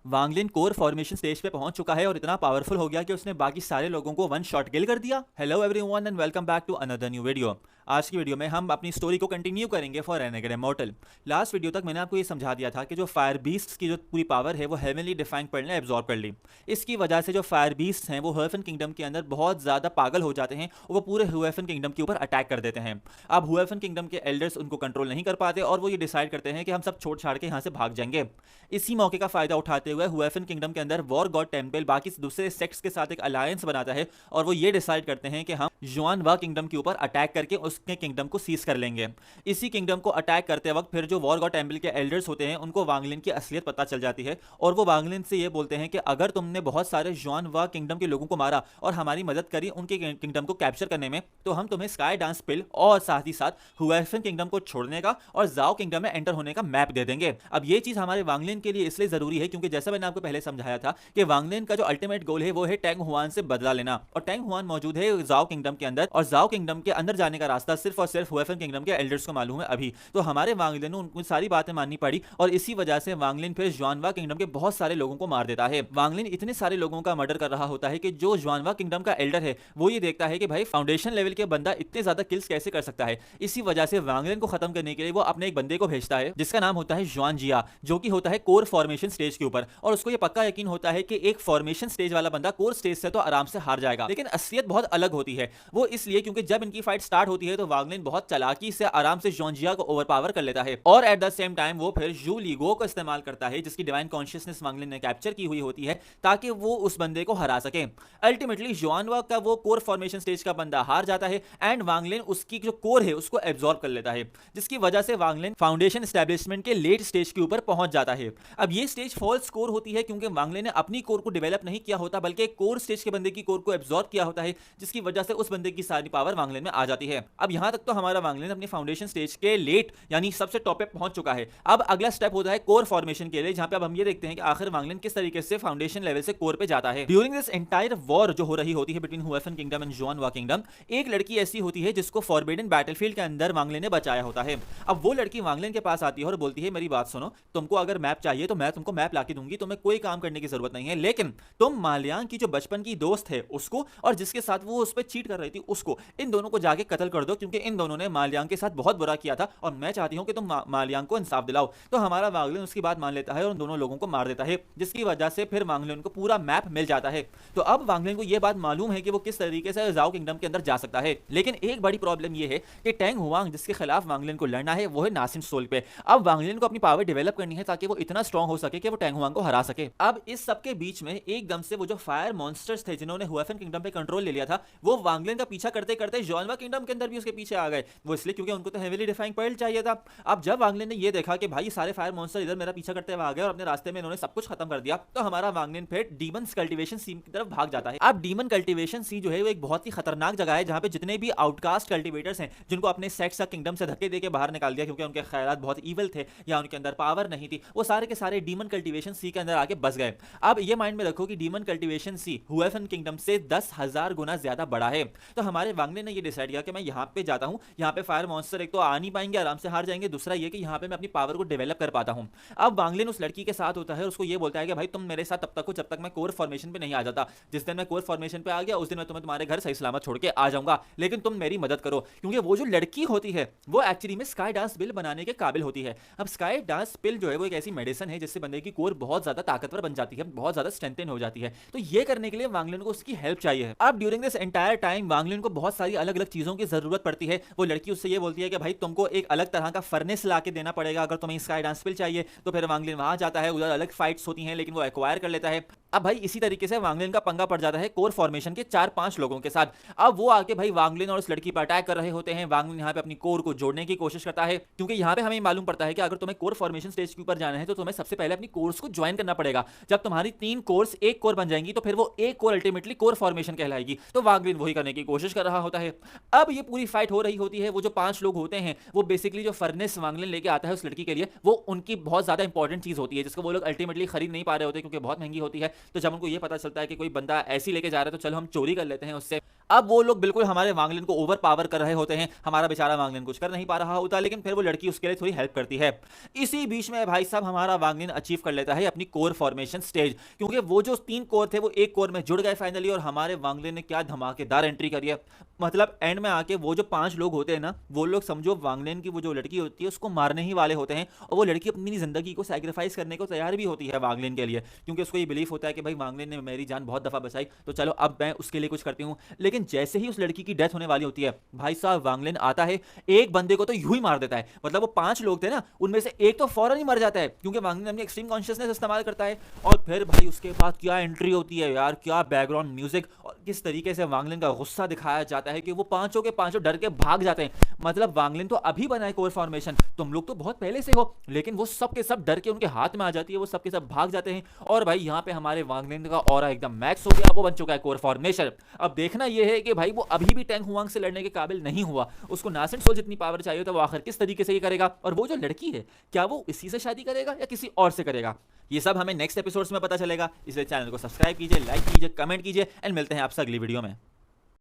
Wanglin core formation stage पे पहुंच चुका है और इतना पावरफुल हो गया कि उसने बाकी सारे लोगों को वन शॉट किल कर दिया। Hello everyone and welcome back to another new video. आज की वीडियो में हम अपनी स्टोरी को कंटिन्यू करेंगे for renegade immortal. Last video तक मैंने आपको ये समझा दिया था कि जो फायर बीस्ट्स की जो पूरी पावर है वो हेवनली डिफाइंग पर्ल ने एब्जॉर्ब कर ली। इसकी वजह से जो फायर बीस्ट्स हैं वो ह्वेफन किंगडम के अंदर बहुत ज़्यादा पागल हो जाते हैं और वो पूरे ह्वेफन किंगडम के ऊपर अटैक कर देते हैं। अब ह्वेफन किंगडम के एल्डर्स उनको कंट्रोल नहीं कर पाते और वो ये डिसाइड करते हैं कि हम सब छोड़ छाड़ के यहाँ से भाग जाएंगे। इसी मौके का फायदा उठाते हुए ह्वेफन किंगडम के अंदर वॉर गॉड टेम्पल बाकी दूसरे सेक्ट्स के साथ एक अलायंस बनाता है और वो ये डिसाइड करते हैं कि हम जुआनवा किंगडम के ऊपर अटैक करके उसके किंगडम को सीज कर लेंगे। इसी किंगडम को अटैक करते वक्त फिर जो वॉर गॉड टेम्पल के एल्डर्स होते हैं उनको वांगलिन की असलियत पता चल जाती है और वो वांगलिन से ये बोलते हैं कि अगर तुमने बहुत सारे जुआनवा किंगडम के लोगों को मारा और हमारी मदद करी उनके किंगडम को कैप्चर करने में, तो हम तुम्हें स्काई डांस पिल और साथ ही साथ ह्वेफन किंगडम को छोड़ने का और जाओ किंगडम में एंटर होने का मैप दे देंगे। अब ये चीज हमारे वांगलिन के लिए इसलिए जरूरी है क्योंकि जैसा मैंने आपको पहले समझाया था कि वांगलिन का जो अल्टीमेट गोल है वो है टैंग हुआन से बदला लेना, और टैंग हुआन मौजूद है जाओ किंगडम के अंदर और जाओ किंगडम के अंदर जाने का रास्ता सिर्फ और सिर्फ ह्वेफन किंगडम के एल्डर्स को मालूम है अभी। तो हमारे वांगलिन ने उनको सारी बातें माननी पड़ी और इसी वजह से वांगलिन फिर जुआनवा किंगडम के बहुत सारे लोगों को मार देता है। वांगलिन इतने सारे लोगों का मर्डर कर रहा होता है कि जो जुआनवा किंगडम का एल्डर है वो ये देखता है कि भाई फाउंडेशन लेवल के बंदा इतने ज्यादा किल्स कैसे कर सकता है। इसी वजह से वांगलिन को खत्म करने के लिए वो अपने एक बंदे को भेजता है जिसका नाम होता है जुआन जिया, जो कि होता है कोर फॉर्मेशन स्टेज के ऊपर, और उसको ये पक्का यकीन होता है कि एक फॉर्मेशन स्टेज वाला बंदा कोर स्टेज से तो आराम से हार जाएगा। लेकिन असलियत बहुत अलग होती है। वो इसलिए क्योंकि जब इनकी फाइट स्टार्ट होती है तो वांगलिन बहुत चालाकी से आराम से जुआन जिया को ओवरपावर कर लेता है और एट द सेम टाइम वो फिर जू लीगो को इस्तेमाल करता है जिसकी डिवाइन कॉन्शियसनेस वांगलिन ने कैप्चर की हुई होती है ताकि वो उस बंदे को हरा सके। अल्टीमेटली जुआनवा का वो कोर फॉर्मेशन स्टेज का बंदा हार जाता है एंड वांगलिन उसकी जो कोर है उसको एब्जॉर्ब कर लेता है, जिसकी वजह से वांगलिन फाउंडेशन एस्टेब्लिशमेंट के लेट स्टेज के ऊपर पहुंच जाता है। अब ये स्टेज फॉल्स कोर होती है क्योंकि वांगलिन ने अपनी कोर को डेवलप नहीं किया होता बल्कि कोर स्टेज के बंदे की कोर को एब्जॉर्ब किया होता है, जिसकी वजह से उस बंदे की सारी पावर वांगलिन में आ जाती है। अब यहां तक तो हमारा वांगलिन अपनी फाउंडेशन स्टेज के लेट यानी सबसे टॉप पे पहुंच चुका है। अब अगला स्टेप होता है कोर फॉर्मेशन के लिए, जहां पे अब हम ये देखते हैं कि आखिर वांगलिन किस तरीके से फाउंडेशन लेवल से कोर पे जाता है। ड्यूरिंग दिस एंटायर वॉर जो हो रही होती है बिटवीन ह्वेफन किंगडम एंड जुआनवा किंगडम, एक लड़की ऐसी होती है जिसको फॉरबिडन बैटलफील्ड के अंदर वांगलिन ने बचाया होता है। अब वो लड़की वांगलिन के पास आती है और बोलती है मेरी बात सुनो, तुमको अगर मैप चाहिए तो मैं तुमको मैप लाके दूंगी, तुम्हें कोई काम करने की जरूरत नहीं है, लेकिन तुम मालियांग की जो बचपन की दोस्त है उसको और जिसके साथ वो उस पर चीट कर रही थी उसको, इन दोनों को जाके कत्ल कर दो क्योंकि इन दोनों ने मालियांग के साथ बहुत बुरा किया था और मैं चाहती हूं कि तुम मालियांग को इंसाफ दिलाओ। तो हमारा वांगलिन उसकी बात मान लेता है और उन दोनों लोगों को मार देता है, जिसकी वजह से फिर वांगलिन को पूरा मैप मिल जाता है। तो अब वांगलिन को यह बात मालूम है कि वो किस तरीके से जाओ किंगडम के अंदर जा सकता है। लेकिन एक बड़ी प्रॉब्लम यह है कि टैंग हुआंग जिसके खिलाफ वांगलिन को लड़ना है वो है नासिन सोल पे। अब वांगलिन को अपनी पावर डेवलप करनी है ताकि वो इतना स्ट्रांग हो सके कि वो टैंग हुआंग को हरा सके। अब इस सब के बीच में एकदम से वो जो फायर मॉन्स्टर्स थे जिन्होंने ह्वेफन किंगडम पे कंट्रोल ले लिया था वो वांगलिन का पीछा करते करते जुआनवा किंगडम के अंदर भी उसके पीछे आ गए। वो इसलिए क्योंकि उनको तो हेवीली डिफाइंग पर्ल चाहिए था। अब जब वांगलिन ने ये देखा कि भाई सारे फायर मॉन्स्टर इधर मेरा पीछा करते हुए आ गए और अपने रास्ते में इन्होंने सब कुछ खत्म कर दिया, तो हमारा वांगलिन फिर डीमंस कल्टीवेशन सी की तरफ भाग जाता है। अब डीमन कल्टीवेशन सी जो है वो एक बहुत ही खतरनाक जगह है जहां पे जितने भी आउटकास्ट कल्टीवेटर्स हैं जिनको अपने सेक्स का किंगडम से धक्के देके बाहर निकाल दिया क्योंकि उनके ख्यालात बहुत ईवल थे या उनके अंदर पावर नहीं थी, वो सारे के सारे डीमन कल्टीवेशन सी के अंदर आके बस गए। अब ये माइंड में रखो कि डीमन कल्टीवेशन सी ह्वेफन किंगडम से 10,000 गुना ज्यादा बड़ा है। तो हमारे वांगलिन ने ये डिसाइड किया कि मैं यहाँ पे जाता हूँ, यहाँ पे फायर मॉन्स्टर एक तो आ नहीं पाएंगे, आराम से हार जाएंगे, दूसरा ये कि यहाँ पे मैं अपनी पावर को डेवलप कर पाता हूँ। अब वांगलिन उस लड़की के साथ होता है, उसको ये बोलता है कि भाई तुम मेरे साथ तब तक हो जब तक मैं कोर फॉर्मेशन पे नहीं आ जाता। जिस दिन मैं कोर फॉर्मेशन पे आ गया उस दिन मैं तुम्हारे घर सही सलामत छोड़ के आ जाऊंगा, लेकिन तुम मेरी मदद करो क्योंकि वो जो लड़की होती है वो एक्चुअली में स्काई डांस पिल बनाने के काबिल होती है। अब स्काई डांस पिल जो है वो एक ऐसी मेडिसिन है जिससे बंदे की कोर बहुत ज्यादा ताकतवर बन जाती है, बहुत ज्यादा स्ट्रेंथन हो जाती है। तो ये करने के लिए वांगलिन को उसकी हेल्प चाहिए। अब during this entire time Wanglin को बहुत सारी अलग अलग चीजों की जरूरत पड़ती है। वो लड़की उससे ये बोलती है कि भाई तुमको एक अलग तरह का फर्नेस ला के देना पड़ेगा अगर तुम्हें स्काई डांस पिल चाहिए। तो फिर वांगलिन वहां जाता है, उधर अलग फाइट्स होती हैं लेकिन वो एक्वायर कर लेता है। अब भाई इसी तरीके से वांगलिन का पंगा पड़ जाता है कोर फॉर्मेशन के 4-5 लोगों के साथ। अब वो आके भाई वांगलिन और उस लड़की पर अटैक कर रहे होते हैं। वांगलिन यहाँ पे अपनी कोर को जोड़ने की कोशिश करता है क्योंकि यहाँ पे हमें मालूम पड़ता है कि अगर तुम्हें कोर फॉर्मेशन स्टेज के ऊपर जाना है तो तुम्हें सबसे पहले अपनी कोर्स को ज्वाइन करना पड़ेगा। जब तुम्हारी 3 कोर्स एक कोर बन जाएंगी तो फिर वो एक कोर अल्टीमेटली कोर फॉर्मेशन कहलाएगी। तो वांगलिन वही करने की कोशिश कर रहा होता है। अब ये पूरी फाइट हो रही होती है। वो जो 5 लोग होते हैं वो बेसिकली जो फर्नेस वांगलिन लेके आता है उस लड़की के लिए वो उनकी बहुत ज्यादा इंपॉर्टेंट चीज होती है जिसको वो लोग अल्टीमेटली खरीद नहीं पा रहे होते क्योंकि बहुत महंगी होती है। तो जब उनको ये पता चलता है कि कोई बंदा ऐसी लेके जा रहा है तो चलो हम चोरी कर लेते हैं उससे। अब वो लोग बिल्कुल हमारे वांगलिन को ओवर पावर कर रहे होते हैं, हमारा बेचारा वांगलिन कुछ कर नहीं पा रहा होता, लेकिन फिर वो लड़की उसके लिए थोड़ी हेल्प करती है। इसी बीच में भाई साहब हमारा वांगलिन अचीव कर लेता है अपनी कोर फॉर्मेशन स्टेज, क्योंकि वो जो 3 कोर थे वो एक कोर में जुड़ गए फाइनली, और हमारे वांगलिन ने क्या धमाकेदार एंट्री करी है। मतलब एंड में आके वो जो 5 लोग होते हैं ना, वो लोग समझो वांगलिन की वो जो लड़की होती है उसको मारने ही वाले होते हैं, और वो लड़की अपनी जिंदगी को सैक्रिफाइस करने को तैयार भी होती है वांगलिन के लिए, क्योंकि उसको ये बिलीफ होता है कि भाई वांगलिन ने मेरी जान बहुत दफा बचाई, तो चलो अब मैं उसके लिए कुछ करती हूँ। लेकिन जैसे ही उस लड़की की डेथ होने वाली होती है, भाई साहब वांगलिन आता है, एक बंदे को तो यूं ही मार देता है। मतलब वो 5 लोग थे ना, उनमें से एक तो फौरन ही मर जाता है, क्योंकि वांगलिन अपनी एक्सट्रीम कॉन्शियसनेस इस्तेमाल करता है। और फिर भाई उसके बाद क्या एंट्री होती है यार, क्या बैकग्राउंड म्यूजिक, और किस तरीके से वांगलिन का गुस्सा दिखाया जाता है कि वो पांचों के पांचों डर के भाग जाते हैं। मतलब वांगलिन तो अभी बना है कोर फॉर्मेशन, तुम लोग तो बहुत पहले से हो, लेकिन वो सब के सब डर के उनके हाथ में आ जाती है, वो सब के सब भाग जाते हैं। और भाई यहाँ पे हमारे वांगलिन का ऑरा एकदम मैक्स हो गया, वो बन चुका है कोर फॉर्मेशन। अब देखना यह है कि भाई वो अभी भी टैंग हुआंग से लड़ने के काबिल नहीं हुआ, उसको नासेंट सोल जितनी पावर चाहिए, तो वो आखिर किस तरीके से ये करेगा। और वो जो लड़की है, क्या वो इसी से शादी करेगा या किसी और से करेगा, ये सब हमें नेक्स्ट एपिसोड्स में पता चलेगा। इसलिए चैनल को सब्सक्राइब कीजिए, लाइक कीजिए, कमेंट कीजिए, एंड मिलते हैं आपसे अगली वीडियो में।